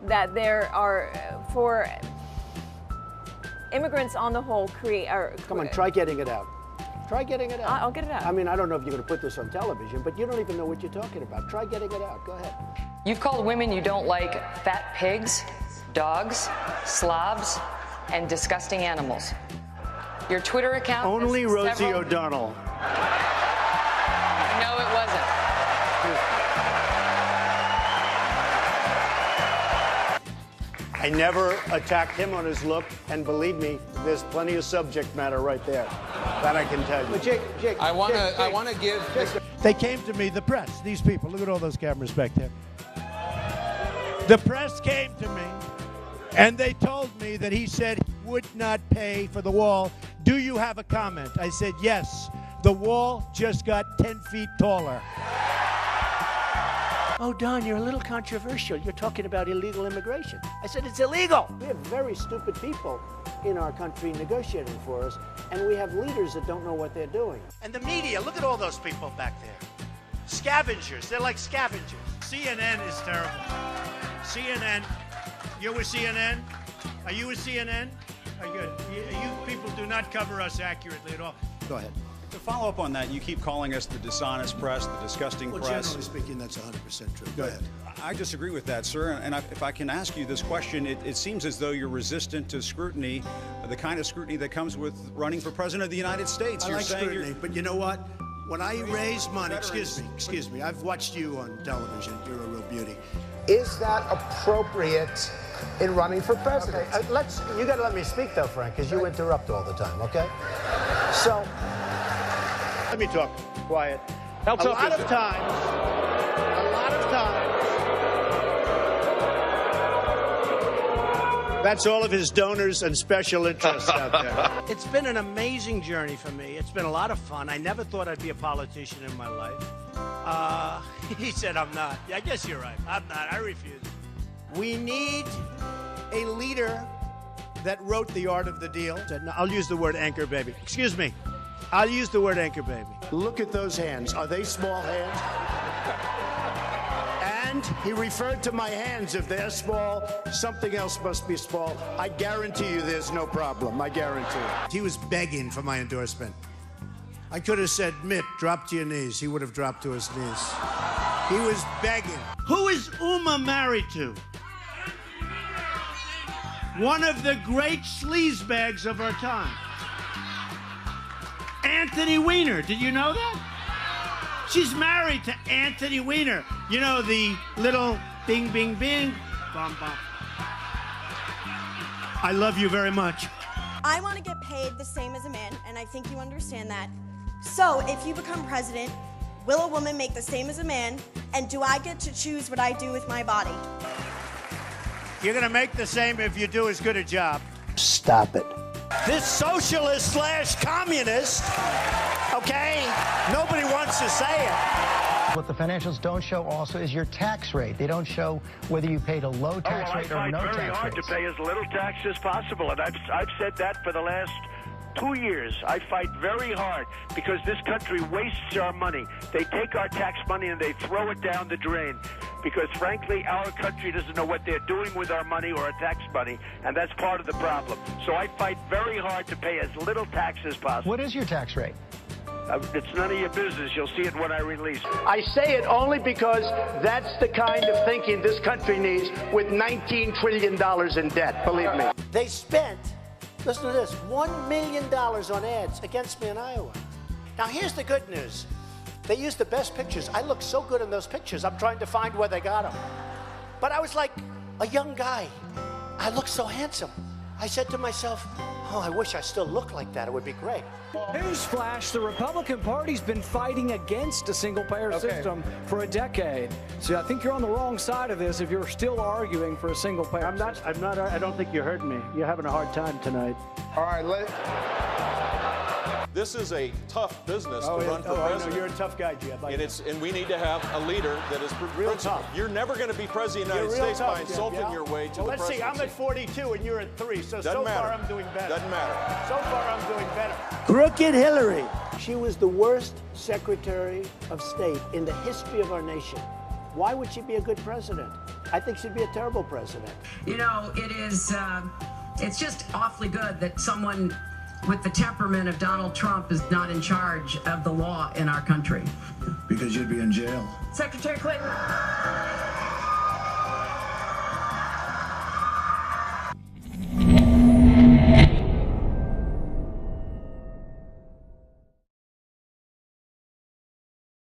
that there are, for immigrants on the whole, Come on, try getting it out. Try getting it out. I'll get it out. I mean, I don't know if you're going to put this on television, but you don't even know what you're talking about. Try getting it out. Go ahead. You've called women you don't like fat pigs, dogs, slobs, and disgusting animals. Your Twitter account... Only Rosie O'Donnell. No, it wasn't. I never attacked him on his look, and believe me, there's plenty of subject matter right there. That I can tell you. But Jake, I want to give... They came to me, the press, these people. Look at all those cameras back there. The press came to me, and they told me that he said he would not pay for the wall. Do you have a comment? I said, yes. The wall just got 10 feet taller. Oh, Don, you're a little controversial. You're talking about illegal immigration. I said, it's illegal. We have very stupid people in our country negotiating for us, and we have leaders that don't know what they're doing. And the media, look at all those people back there. Scavengers, they're like scavengers. CNN is terrible. CNN, you're with CNN? Are you with CNN? Are you, you people do not cover us accurately at all. Go ahead. To follow up on that, you keep calling us the dishonest press, the disgusting press. Generally speaking, that's 100% true. Go ahead. I disagree with that, sir. And if I can ask you this question, it seems as though you're resistant to scrutiny, the kind of scrutiny that comes with running for president of the United States. I like scrutiny, but you know what? When I raise money, excuse me, I've watched you on television. You're a real beauty. Is that appropriate in running for president? Okay, you got to let me speak though, Frank, because you interrupt all the time, okay? So, let me talk quiet. A lot of times, that's all of his donors and special interests out there. It's been an amazing journey for me. It's been a lot of fun. I never thought I'd be a politician in my life. He said I'm not. Yeah, I guess you're right. I'm not. I refuse. We need a leader that wrote The Art of the Deal. I'll use the word anchor baby. Excuse me. I'll use the word anchor baby. Look at those hands. Are they small hands? And he referred to my hands. If they're small, something else must be small. I guarantee you there's no problem. I guarantee it. He was begging for my endorsement. I could have said, Mitt, drop to your knees. He would have dropped to his knees. He was begging. Who is Uma married to? One of the great sleazebags of our time. Anthony Weiner. Did you know that? She's married to Anthony Weiner. You know, the little bing, bing, bing, bum, bum. I love you very much. I want to get paid the same as a man, and I think you understand that. So, if you become president, will a woman make the same as a man, and do I get to choose what I do with my body? You're going to make the same if you do as good a job. Stop it. This socialist / communist, okay? Nobody wants to say it. What the financials don't show also is your tax rate. They don't show whether you paid a low tax rate or no tax rate. I fight very hard to pay as little tax as possible, and I've said that for the last 2 years. I fight very hard because this country wastes our money. They take our tax money and they throw it down the drain because, frankly, our country doesn't know what they're doing with our money or our tax money, and that's part of the problem. So I fight very hard to pay as little tax as possible. What is your tax rate? It's none of your business. You'll see it when I release. I say it only because that's the kind of thinking this country needs with $19 trillion in debt, believe me. They spent, listen to this, $1 million on ads against me in Iowa. Now, here's the good news. They used the best pictures. I look so good in those pictures. I'm trying to find where they got them. But I was like a young guy. I looked so handsome. I said to myself, oh, I wish I still looked like that. It would be great. Newsflash, the Republican Party's been fighting against a single-payer system for a decade. So I think you're on the wrong side of this if you're still arguing for a single-payer system. I don't think you heard me. You're having a hard time tonight. All right, This is a tough business to run for president. I know. You're a tough guy, Jeb. And we need to have a leader that is real tough. You're never going to be president of the United States by insulting your way to the presidency. Let's see. I'm at 42 and you're at 3. So far I'm doing better. Doesn't matter. So far I'm doing better. Crooked Hillary. She was the worst Secretary of State in the history of our nation. Why would she be a good president? I think she'd be a terrible president. You know, it is, it's just awfully good that someone with the temperament of Donald Trump is not in charge of the law in our country. Because you'd be in jail. Secretary Clinton.